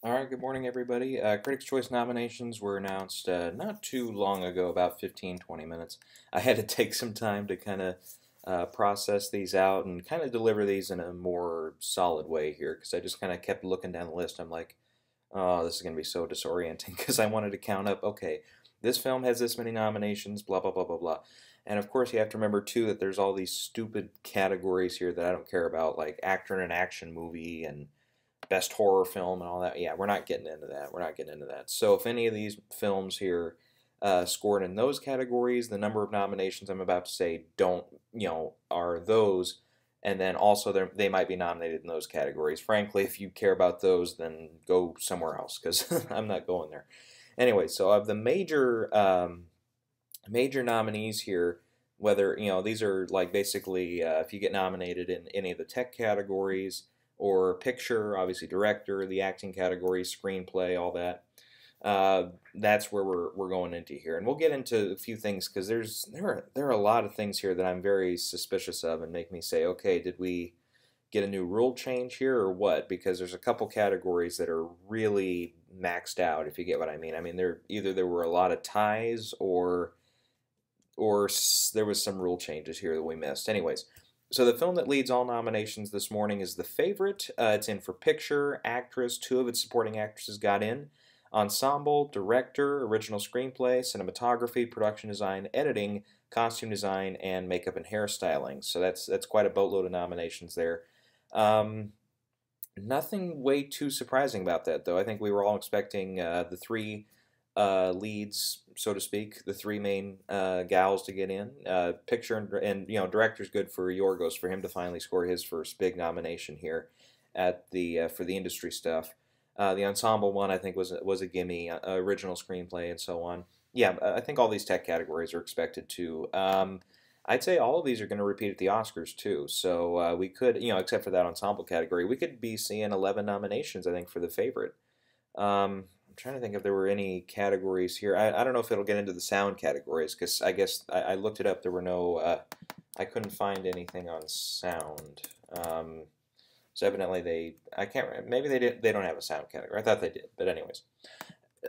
All right, good morning, everybody. Critics' Choice nominations were announced not too long ago, about 15, 20 minutes. I had to take some time to kind of process these out and kind of deliver these in a more solid way here because I just kind of kept looking down the list. I'm like, oh, this is going to be so disorienting because I wanted to count up, okay, this film has this many nominations, blah, blah, blah, blah, blah. And of course, you have to remember, too, that there's all these stupid categories here that I don't care about, like actor in an action movie and best horror film and all that. Yeah, we're not getting into that. We're not getting into that. So if any of these films here scored in those categories, the number of nominations I'm about to say don't, are those. And then also they might be nominated in those categories. Frankly, if you care about those, then go somewhere else because I'm not going there. Anyway, so of the major nominees here, whether these are like basically if you get nominated in any of the tech categories or picture, obviously director, the acting categories, screenplay, all that. That's where we're going into here, and we'll get into a few things because there are a lot of things here that I'm very suspicious of and make me say, okay, did we get a new rule change here or what? Because there's a couple categories that are really maxed out, if you get what I mean. I mean, there were a lot of ties or there was some rule changes here that we missed. Anyways, so the film that leads all nominations this morning is The Favorite. It's in for picture, actress. Two of its supporting actresses got in. Ensemble, director, original screenplay, cinematography, production design, editing, costume design, and makeup and hairstyling. So that's quite a boatload of nominations there. Um, Nothing way too surprising about that, though. I think we were all expecting the three leads, so to speak, the three main gals to get in. Picture and director's good for Yorgos for him to finally score his first big nomination here at the for the industry stuff. The ensemble one I think was a gimme, original screenplay and so on. Yeah, I think all these tech categories are expected to. I'd say all of these are going to repeat at the Oscars too. So we could, except for that ensemble category, we could be seeing 11 nominations, I think, for The Favorite. I'm trying to think if there were any categories here. I don't know if it'll get into the sound categories because I guess I looked it up. There were no, I couldn't find anything on sound. So evidently I can't remember. Maybe they don't have a sound category. I thought they did, but anyways.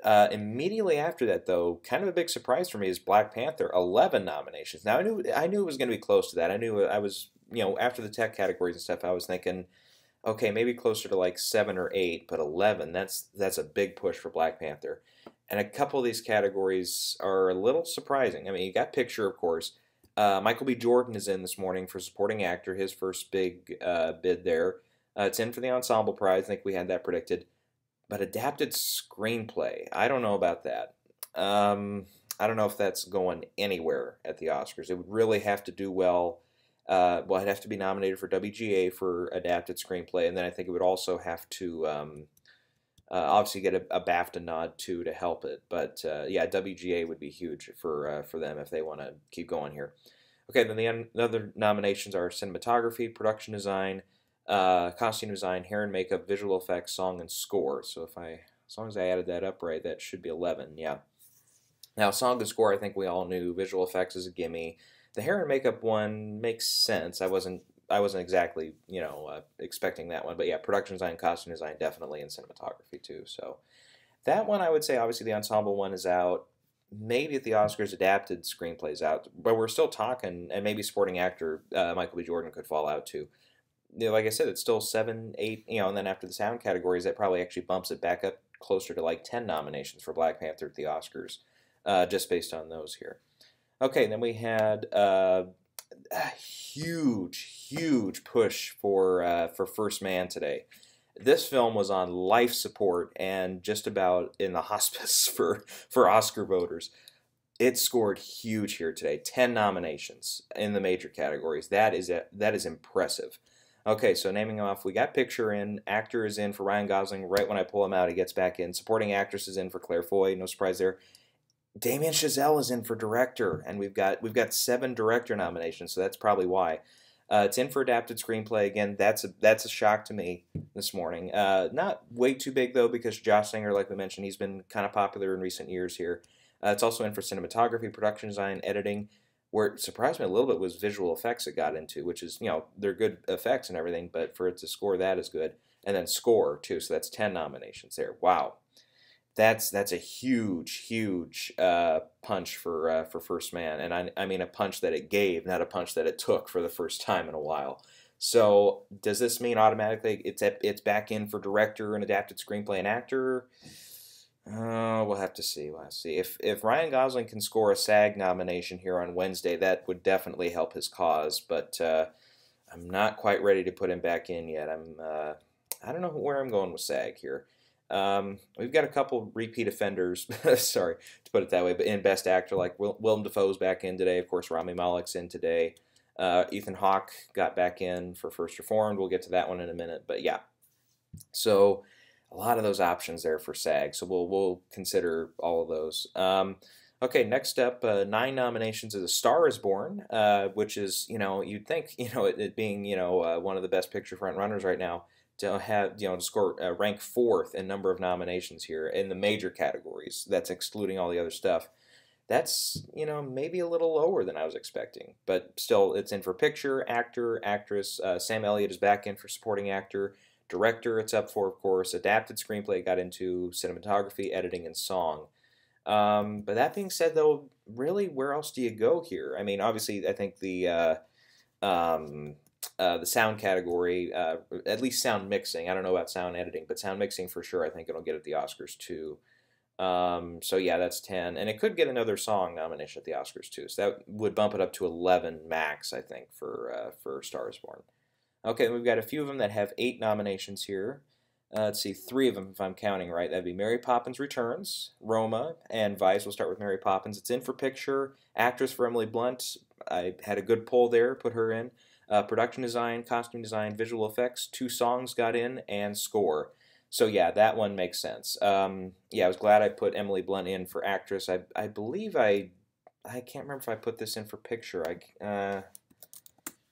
Immediately after that, though, kind of a big surprise for me is Black Panther, 11 nominations. Now I knew it was going to be close to that. I knew I was, after the tech categories and stuff, I was thinking, okay, maybe closer to like 7 or 8, but 11, that's a big push for Black Panther. And a couple of these categories are a little surprising. I mean, you got picture, of course. Michael B. Jordan is in this morning for supporting actor, his first big bid there. It's in for the ensemble prize. I think we had that predicted. But adapted screenplay, I don't know about that. I don't know if that's going anywhere at the Oscars. It would really have to do well. Well, it'd have to be nominated for WGA for adapted screenplay, and then I think it would also have to obviously get a BAFTA nod too to help it. But yeah, WGA would be huge for them if they want to keep going here. Okay, then the other nominations are cinematography, production design, costume design, hair and makeup, visual effects, song, and score. So as long as I added that up right, that should be 11. Yeah. Now, song and score, I think we all knew. Visual effects is a gimme. The hair and makeup one makes sense. I wasn't exactly expecting that one, but yeah, production design, costume design, definitely, and cinematography too. So that one, I would say, obviously the ensemble one is out. Maybe at the Oscars, adapted screenplays out, but we're still talking, and maybe supporting actor Michael B. Jordan could fall out too. Like I said, it's still 7, 8, and then after the sound categories, that probably actually bumps it back up closer to like 10 nominations for Black Panther at the Oscars, just based on those here. Okay, then we had a huge push for First Man today. This film was on life support and just about in the hospice for Oscar voters. It scored huge here today. 10 nominations in the major categories. That is impressive. Okay, so naming them off, we got picture in, actor is in for Ryan Gosling. Right when I pull him out, he gets back in. Supporting actress is in for Claire Foy. No surprise there. Damien Chazelle is in for director, and we've got 7 director nominations, so that's probably why. It's in for adapted screenplay again. That's a shock to me this morning. Not way too big though, because Josh Singer, like we mentioned, he's been kind of popular in recent years here. It's also in for cinematography, production design, editing. Where it surprised me a little bit was visual effects it got into, which is, they're good effects and everything, but for it to score that is good. And then score, too, so that's 10 nominations there. Wow. That's a huge punch for First Man, and I mean a punch that it gave, not a punch that it took for the first time in a while. So does this mean automatically it's back in for director and adapted screenplay and actor? We'll have to see. We'll have to see. If Ryan Gosling can score a SAG nomination here on Wednesday, that would definitely help his cause. But I'm not quite ready to put him back in yet. I don't know where I'm going with SAG here. We've got a couple repeat offenders, sorry to put it that way, but in Best Actor, like Willem Dafoe's back in today. Of course, Rami Malek's in today. Ethan Hawke got back in for First Reformed. We'll get to that one in a minute, but yeah. So a lot of those options there for SAG. So we'll consider all of those. Okay, next up, 9 nominations is A Star Is Born, which is, you'd think, it being, one of the best picture front runners right now, to have, to score rank 4th in number of nominations here in the major categories. That's excluding all the other stuff. That's, maybe a little lower than I was expecting. But still, it's in for picture, actor, actress. Sam Elliott is back in for supporting actor. Director, it's up for, of course. Adapted screenplay got into cinematography, editing, and song. But that being said, though, really, where else do you go here? I mean, obviously, I think the sound category, at least sound mixing. I don't know about sound editing, but sound mixing for sure. I think it'll get at the Oscars too. So yeah, that's 10, and it could get another song nomination at the Oscars too. So that would bump it up to 11 max, I think, for Star Is Born. Okay, we've got a few of them that have 8 nominations here. Let's see, 3 of them if I'm counting right. That'd be Mary Poppins Returns, Roma, and Vice. We'll start with Mary Poppins. It's in for picture, actress for Emily Blunt. I had a good poll there, put her in. Production design, costume design, visual effects, 2 songs got in, and score. So yeah, that one makes sense. Yeah, I was glad I put Emily Blunt in for actress. I believe I can't remember if I put this in for picture.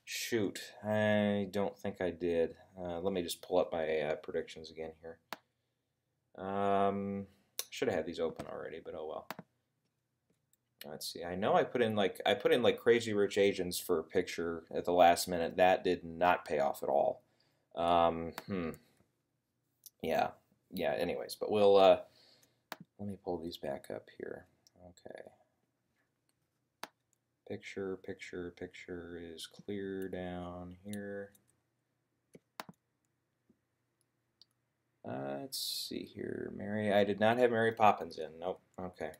Shoot, I don't think I did. Let me just pull up my predictions again here. Should have had these open already, but oh well. Let's see. I know I put in like Crazy Rich Asians for picture at the last minute. That did not pay off at all. Yeah. Anyways, but we'll let me pull these back up here. Okay. Picture is clear down here. Let's see here. I did not have Mary Poppins in. Nope. Okay.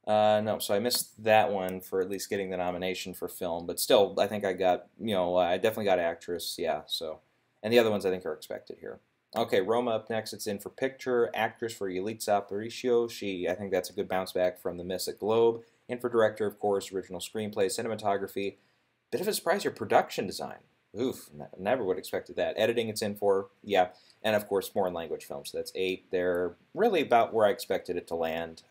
No, so I missed that one for at least getting the nomination for film, but still, I think I got, I definitely got actress, yeah, so. And the other ones I think are expected here. Okay, Roma up next. It's in for picture, actress for Yalitza Aparicio. I think that's a good bounce back from the miss at Globe. In for director, of course, original screenplay, cinematography. Bit of a surprise here, production design. Oof, never would have expected that. Editing, it's in for, yeah. And of course, foreign language films. So that's 8. They're really about where I expected it to land.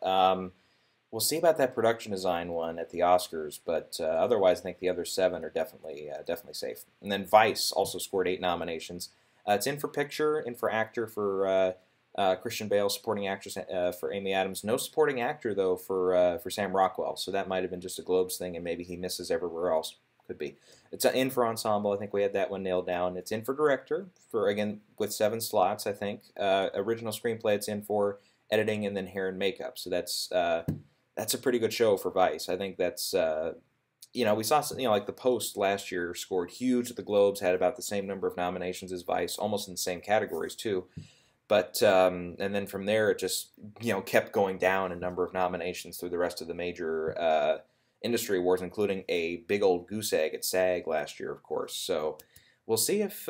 We'll see about that production design one at the Oscars, but otherwise, I think the other 7 are definitely safe. And then Vice also scored 8 nominations. It's in for picture, in for actor for Christian Bale, supporting actress for Amy Adams. No supporting actor though for Sam Rockwell, so that might have been just a Globes thing, and maybe he misses everywhere else. Could be. It's in for ensemble. I think we had that one nailed down. It's in for director again with 7 slots. I think original screenplay. It's in for editing and then hair and makeup. So that's a pretty good show for Vice. I think that's, we saw, like The Post last year scored huge at the Globes, had about the same number of nominations as Vice, almost in the same categories too. But, and then from there it just, kept going down in number of nominations through the rest of the major industry awards, including a big old goose egg at SAG last year, of course. So we'll see if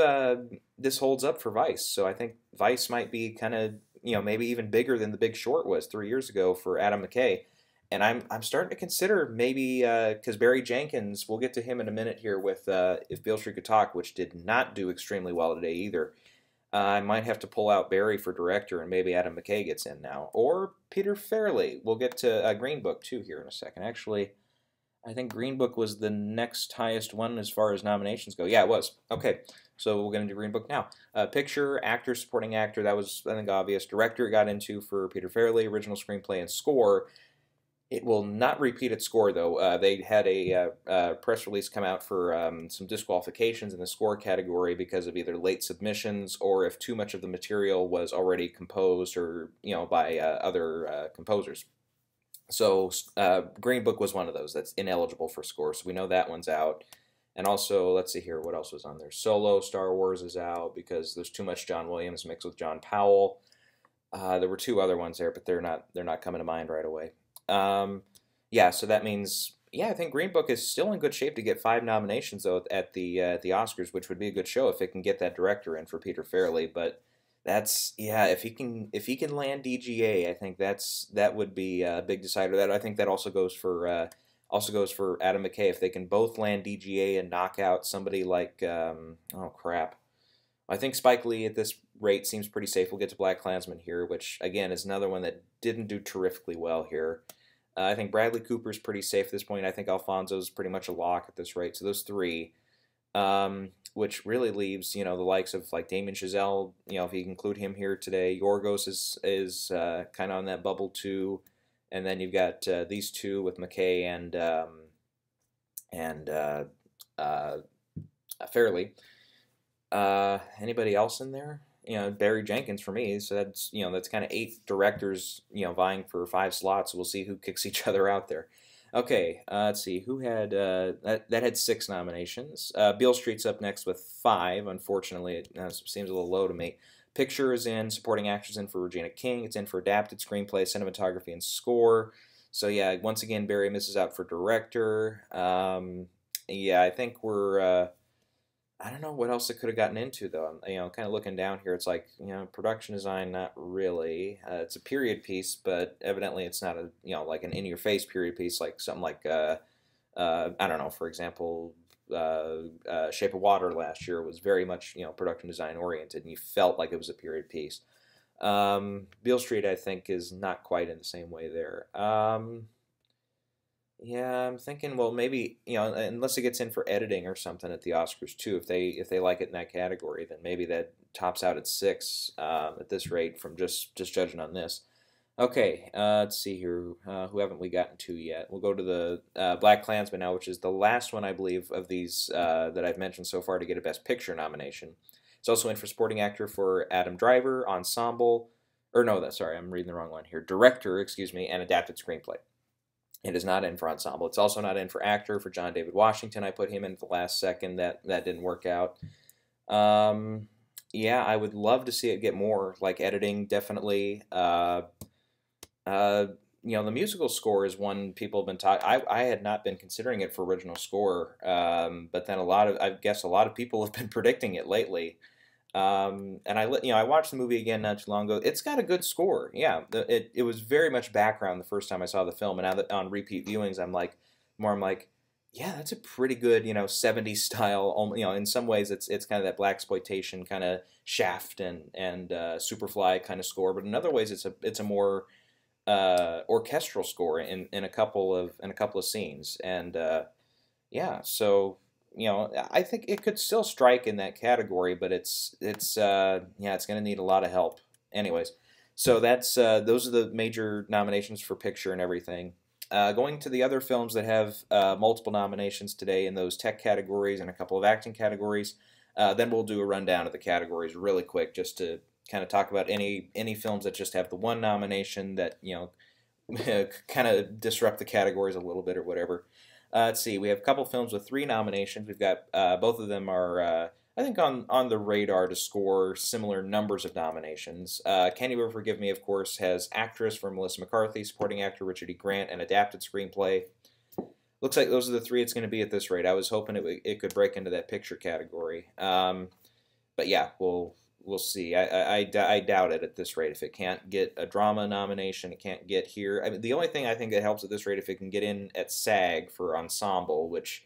this holds up for Vice. So I think Vice might be kind of, maybe even bigger than The Big Short was 3 years ago for Adam McKay. And I'm starting to consider maybe, because Barry Jenkins, we'll get to him in a minute here with If Beale Street Could Talk, which did not do extremely well today either. I might have to pull out Barry for director, and maybe Adam McKay gets in now. Or Peter Farrelly. We'll get to Green Book, too, here in a second. Actually, I think Green Book was the next highest one as far as nominations go. Yeah, it was. Okay, so we're going to do Green Book now. Picture, actor, supporting actor, that was, I think, obvious. Director got into for Peter Farrelly, original screenplay, and score. It will not repeat its score, though. They had a press release come out for some disqualifications in the score category because of either late submissions or if too much of the material was already composed or by other composers. So Green Book was one of those that's ineligible for score, so we know that one's out. And also, let's see here, what else was on there? Solo Star Wars is out because there's too much John Williams mixed with John Powell. There were two other ones there, but they're not coming to mind right away. Yeah, so that means I think Green Book is still in good shape to get 5 nominations though at the Oscars, which would be a good show if it can get that director in for Peter Farrelly. But that's if he can land DGA, I think that would be a big decider. That I think that also goes for Adam McKay if they can both land DGA and knock out somebody like oh crap. I think Spike Lee at this rate seems pretty safe. We'll get to BlacKkKlansman here, which again is another one that didn't do terrifically well here. I think Bradley Cooper's pretty safe at this point. I think Alfonso's pretty much a lock at this rate. So those 3, which really leaves the likes of like Damien Chazelle. If you include him here today, Yorgos is kind of on that bubble too, and then you've got these 2 with McKay and Farrelly. Anybody else in there? Barry Jenkins for me. So that's kind of 8 directors, vying for 5 slots. We'll see who kicks each other out there. Okay, let's see who had that had 6 nominations. Beale Street's up next with 5. Unfortunately, it seems a little low to me. Picture is in, supporting actors in for Regina King. It's in for adapted screenplay, cinematography, and score. So yeah, once again, Barry misses out for director. Yeah, I think we're. I don't know what else it could have gotten into though. Kind of looking down here, it's like production design, not really. It's a period piece, but evidently it's not a like an in-your-face period piece, like something like I don't know. For example, Shape of Water last year was very much production design oriented, and you felt like it was a period piece. Beale Street, I think, is not quite in the same way there. Yeah, I'm thinking, well, maybe unless it gets in for editing or something at the Oscars too. If they like it in that category, then maybe that tops out at 6 at this rate from just judging on this. Okay, let's see here. Who haven't we gotten to yet? We'll go to the BlacKkKlansman now, which is the last one I believe of these that I've mentioned so far to get a Best Picture nomination. It's also in for supporting actor for Adam Driver, ensemble, or no, sorry, I'm reading the wrong one here. Director, excuse me, and adapted screenplay. It is not in for ensemble. It's also not in for actor for John David Washington. I put him in at the last second. That didn't work out. Yeah, I would love to see it get more, like editing, definitely. The musical score is one people have been talking. I had not been considering it for original score, but then I guess a lot of people have been predicting it lately. And I watched the movie again not too long ago. It's got a good score. Yeah, it was very much background the first time I saw the film, and now that on repeat viewings, I'm like, yeah, that's a pretty good 70s style. In some ways it's kind of that blaxploitation kind of Shaft and Superfly kind of score, but in other ways it's a more orchestral score in a couple of scenes, and yeah, so. I think it could still strike in that category, but it's going to need a lot of help. Anyways, so that's those are the major nominations for picture and everything. Going to the other films that have multiple nominations today in those tech categories and a couple of acting categories, then we'll do a rundown of the categories really quick, just to kind of talk about any films that just have the one nomination that kind of disrupt the categories a little bit or whatever. Let's see, we have a couple films with 3 nominations. We've got both of them are, I think, on the radar to score similar numbers of nominations. Can You Ever Forgive Me, of course, has actress for Melissa McCarthy, supporting actor Richard E. Grant, and adapted screenplay. Looks like those are the 3 it's going to be at this rate. I was hoping it could break into that picture category. But yeah, we'll see. I doubt it at this rate. If it can't get a drama nomination, it can't get here. I mean, the only thing I think that helps at this rate if it can get in at SAG for ensemble, which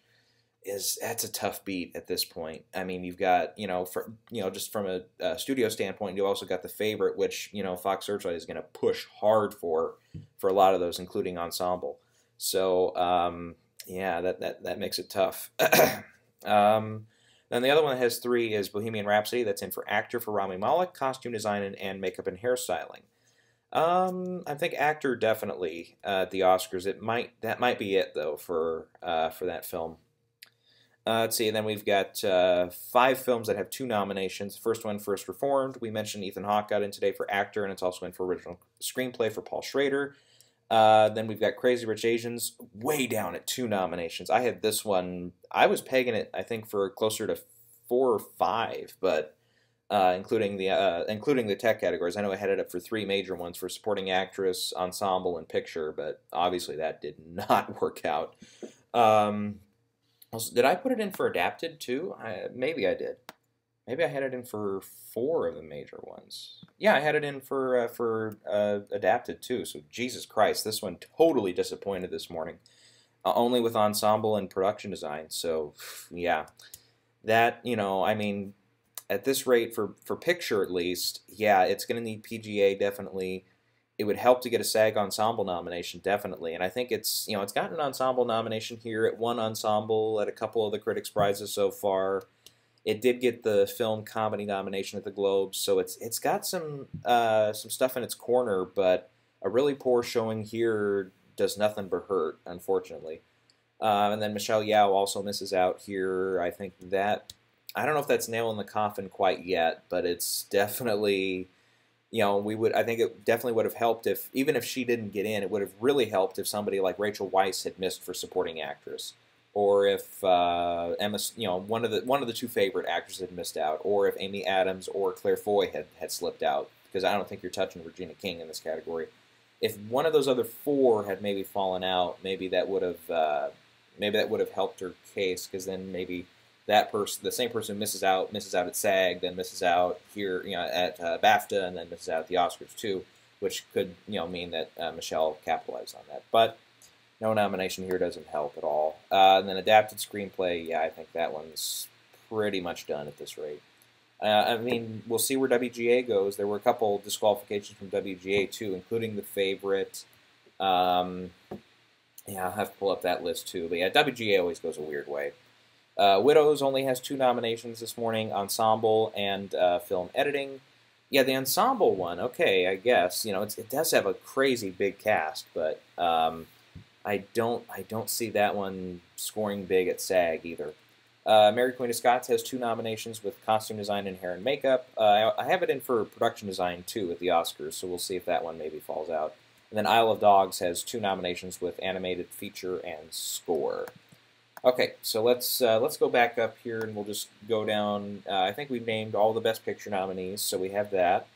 that's a tough beat at this point. I mean, you've got just from a studio standpoint, you also got The Favorite, which Fox Searchlight is going to push hard for a lot of those, including ensemble. So yeah, that makes it tough. Then the other one that has 3 is Bohemian Rhapsody. That's in for actor for Rami Malek, costume design, and makeup and hairstyling. I think actor definitely at the Oscars. That might be it though for that film. Let's see. And then we've got five films that have two nominations. First one, First Reformed. We mentioned Ethan Hawke got in today for actor, and it's also in for original screenplay for Paul Schrader. Then we've got Crazy Rich Asians, way down at two nominations. I had this one. I was pegging it, I think, for closer to four or five, but including the tech categories. I know I had it up for three major ones for supporting actress, ensemble, and picture, but obviously that did not work out. Um, did I put it in for adapted too? Maybe I did. Maybe I had it in for four of the major ones. Yeah, I had it in for adapted too. So Jesus Christ, this one totally disappointed this morning. Only with ensemble and production design. So yeah, that I mean, at this rate for picture at least, yeah, it's going to need PGA definitely. It would help to get a SAG Ensemble nomination definitely, and I think it's gotten an ensemble nomination here. It won ensemble at a couple of the critics' prizes so far. It did get the film comedy nomination at the Globes, so it's got some stuff in its corner, but a really poor showing here does nothing but hurt, unfortunately. And then Michelle Yeoh also misses out here. I don't know if that's nail in the coffin quite yet, but it's definitely, I think it definitely would have helped if, even if she didn't get in, it would have really helped if somebody like Rachel Weisz had missed for supporting actress, or if Emma, one of the two favorite actors had missed out, or if Amy Adams or Claire Foy had slipped out, because I don't think you're touching Regina King in this category. If one of those other four had maybe fallen out, maybe that would have helped her case, because then maybe that person, the same person who misses out at SAG, then misses out here, at BAFTA, and then misses out at the Oscars too, which could, mean that Michelle capitalized on that. But no nomination here doesn't help at all. And then adapted screenplay, yeah, I think that one's pretty much done at this rate. I mean, we'll see where WGA goes. There were a couple disqualifications from WGA too, including The Favorite. Yeah, I'll have to pull up that list too. But yeah, WGA always goes a weird way. Widows only has two nominations this morning, ensemble and film editing. Yeah, the ensemble one, okay, I guess. It does have a crazy big cast, but I don't see that one scoring big at SAG either. Mary Queen of Scots has two nominations with costume design and hair and makeup. I have it in for production design too at the Oscars, so we'll see if that one maybe falls out. And then Isle of Dogs has two nominations with animated feature and score. Okay, so let's go back up here and we'll just go down. I think we've named all the Best Picture nominees, so we have that.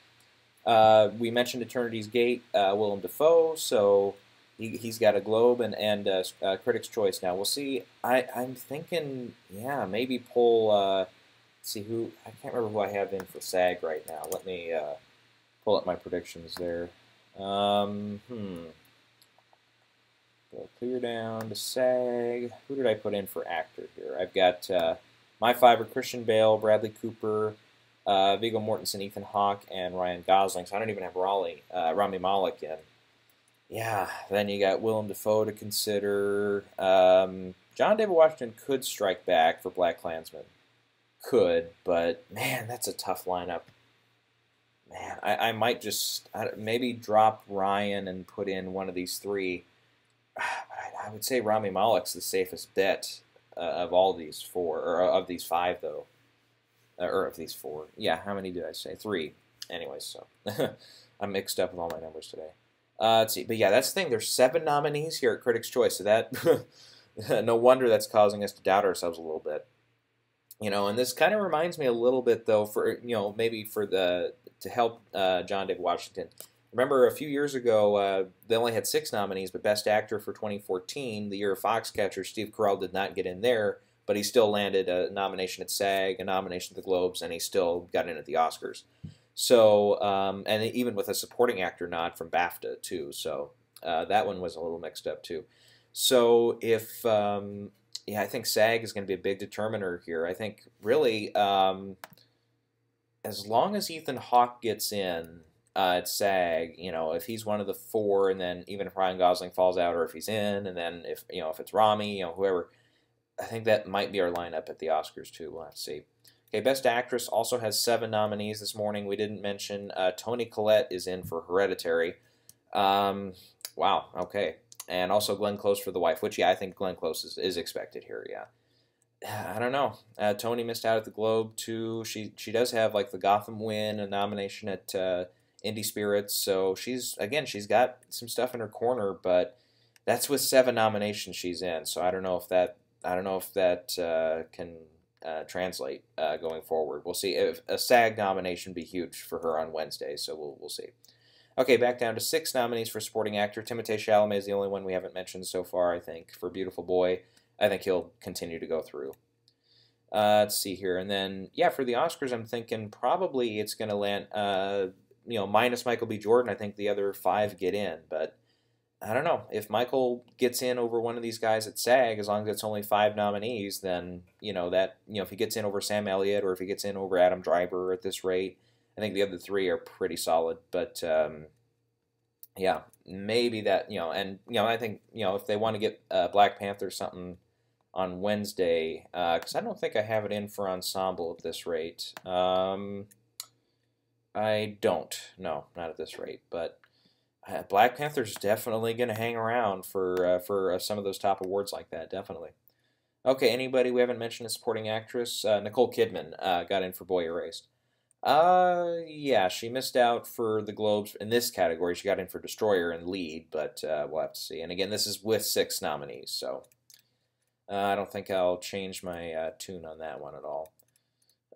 We mentioned Eternity's Gate, Willem Dafoe, so he's got a Globe and Critics' Choice now. We'll see. I'm thinking, yeah, maybe pull. See who I can't remember who I have in for SAG right now. Let me pull up my predictions there. Go clear down to SAG. Who did I put in for actor here? I've got my five are Christian Bale, Bradley Cooper, Viggo Mortensen, Ethan Hawke, and Ryan Gosling. So I don't even have Rami Malek in. Yeah, then you got Willem Dafoe to consider. John David Washington could strike back for BlacKkKlansman. Could, but man, that's a tough lineup. Man, I might just maybe drop Ryan and put in one of these three. But I would say Rami Malek's the safest bet of all these four, or of these five, though. Or of these four. Yeah, how many did I say? Three. Anyways, so I'm mixed up with all my numbers today. Let's see. But yeah, that's the thing. There's 7 nominees here at Critics' Choice, so that no wonder that's causing us to doubt ourselves a little bit. And this kind of reminds me a little bit, though, for maybe to help John David Washington. Remember, a few years ago, they only had 6 nominees, but Best Actor for 2014, the year of Foxcatcher, Steve Carell did not get in there, but he still landed a nomination at SAG, a nomination at the Globes, and he still got in at the Oscars. So, and even with a supporting actor nod from BAFTA, too. So, that one was a little mixed up, too. So, if, yeah, I think SAG is going to be a big determiner here. I think, really, as long as Ethan Hawke gets in at SAG, if he's one of the 4, and then even if Ryan Gosling falls out, or if he's in, and then if it's Rami, whoever, I think that might be our lineup at the Oscars too. We'll have to see. Okay, Best Actress also has 7 nominees this morning. We didn't mention Toni Collette is in for Hereditary. Um, wow, okay. And also Glenn Close for The Wife, which, yeah, I think Glenn Close is expected here, yeah. I don't know. Tony missed out at the Globe too. She does have like the Gotham win, a nomination at Indie Spirits. So she's got some stuff in her corner, but that's with 7 nominations she's in. So I don't know if that can translate going forward. We'll see. If a SAG nomination be huge for her on Wednesday, so we'll see. Okay, back down to 6 nominees for supporting actor. Timothée Chalamet is the only one we haven't mentioned so far, I think, for Beautiful Boy. I think he'll continue to go through. Let's see here. And then, yeah, for the Oscars, I'm thinking probably it's going to land, minus Michael B. Jordan. I think the other 5 get in. But I don't know. If Michael gets in over one of these guys at SAG, as long as it's only 5 nominees, then, if he gets in over Sam Elliott or if he gets in over Adam Driver at this rate, I think the other 3 are pretty solid. But, yeah, maybe that, I think, if they want to get Black Panther something on Wednesday, because I don't think I have it in for ensemble at this rate. I don't. No, not at this rate. But Black Panther's definitely going to hang around for some of those top awards like that, definitely. Okay, anybody we haven't mentioned as supporting actress? Nicole Kidman got in for Boy Erased. Yeah, she missed out for the Globes in this category. She got in for Destroyer and Lead, but we'll have to see. And again, this is with 6 nominees, so I don't think I'll change my tune on that one at all.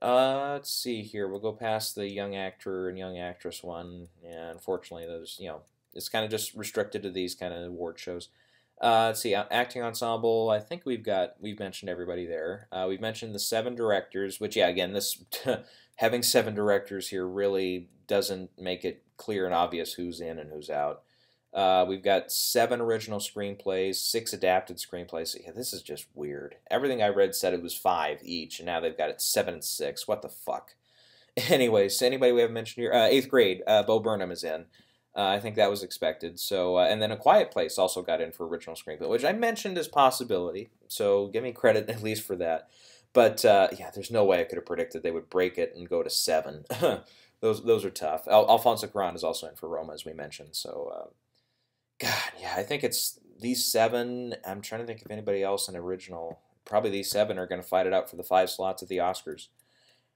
Let's see here. We'll go past the Young Actor and Young Actress one. Yeah, unfortunately, those, it's kind of just restricted to these kind of award shows. Let's see, acting ensemble. I think we've mentioned everybody there. We've mentioned the 7 directors, which, yeah, again, this having 7 directors here really doesn't make it clear and obvious who's in and who's out. We've got 7 original screenplays, 6 adapted screenplays. Yeah, this is just weird. Everything I read said it was 5 each, and now they've got it 7 and 6. What the fuck? Anyways, anybody we haven't mentioned here? 8th Grade. Bo Burnham is in. I think that was expected. So, and then A Quiet Place also got in for original screenplay, which I mentioned as possibility. So give me credit at least for that. But yeah, there's no way I could have predicted they would break it and go to 7. Those are tough. Alfonso Cuarón is also in for Roma, as we mentioned. So, God, yeah, I think it's these 7. I'm trying to think of anybody else in original. Probably these 7 are going to fight it out for the 5 slots at the Oscars.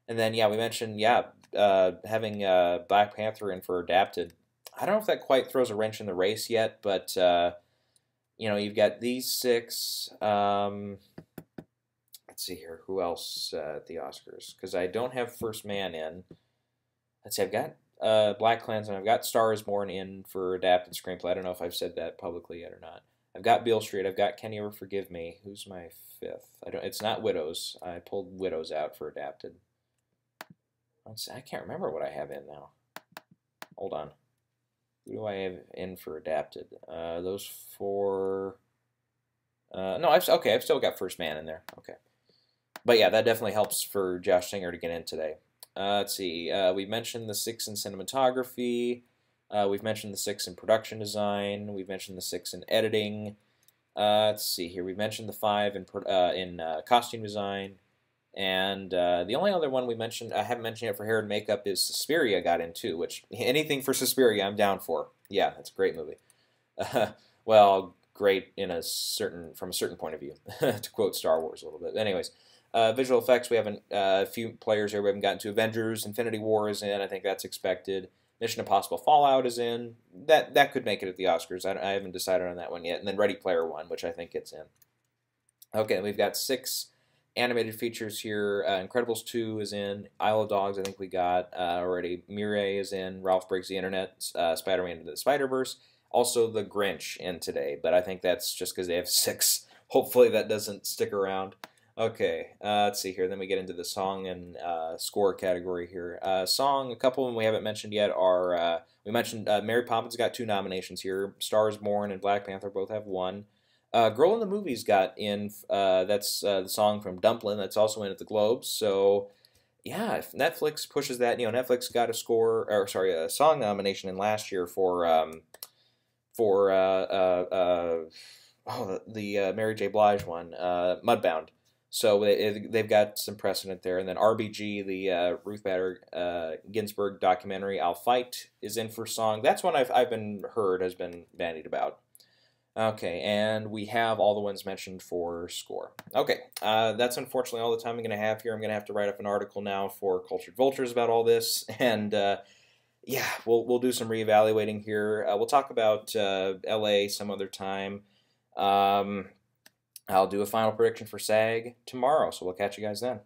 And then, yeah, we mentioned, having Black Panther in for adapted. I don't know if that quite throws a wrench in the race yet, but, you've got these 6. Let's see here. Who else at the Oscars? Because I don't have First Man in. Let's see. I've got BlacKkKlansman. I've got Star is Born in for adapted screenplay. I don't know if I've said that publicly yet or not. I've got Beale Street. I've got Can You Ever Forgive Me? Who's my 5th? It's not Widows. I pulled Widows out for adapted. Let's see. I can't remember what I have in now. Hold on. Who do I have in for adapted? Those 4. No, I've still got First Man in there. Okay. But yeah, that definitely helps for Josh Singer to get in today. Let's see. We mentioned the 6 in cinematography. We've mentioned the 6 in production design. We've mentioned the 6 in editing. Let's see here. We've mentioned the 5 in costume design. And the only other one I haven't mentioned yet for hair and makeup is Suspiria got in too, which anything for Suspiria I'm down for. Yeah, that's a great movie. Well, great from a certain point of view, to quote Star Wars a little bit. Anyways, visual effects, we haven't, a few players here we haven't gotten to. Avengers, Infinity War is in, I think that's expected. Mission Impossible Fallout is in. That could make it at the Oscars. I haven't decided on that one yet. And then Ready Player One, which I think gets in. Okay, we've got 6 animated features here. Incredibles 2 is in. Isle of Dogs, I think we got already. Mireille is in. Ralph Breaks the Internet. Spider-Man Into the Spider-Verse. Also The Grinch in today, but I think that's just because they have 6. Hopefully that doesn't stick around. Okay, let's see here. Then we get into the song and score category here. Song, a couple of them we haven't mentioned yet are, we mentioned Mary Poppins got 2 nominations here. Star is Born and Black Panther both have 1. Girl in the Movies got in, that's the song from Dumplin', that's also in at the Globes. So, yeah, if Netflix pushes that, Netflix got a song nomination in last year for the Mary J. Blige one, Mudbound. So they've got some precedent there. And then RBG, the Ruth Bader Ginsburg documentary, I'll Fight, is in for song. That's one I've been heard, has been bandied about. Okay, and we have all the ones mentioned for score. Okay, that's unfortunately all the time I'm going to have here. I'm going to have to write up an article now for Cultured Vultures about all this, and yeah, we'll do some reevaluating here. We'll talk about LA some other time. I'll do a final prediction for SAG tomorrow, so we'll catch you guys then.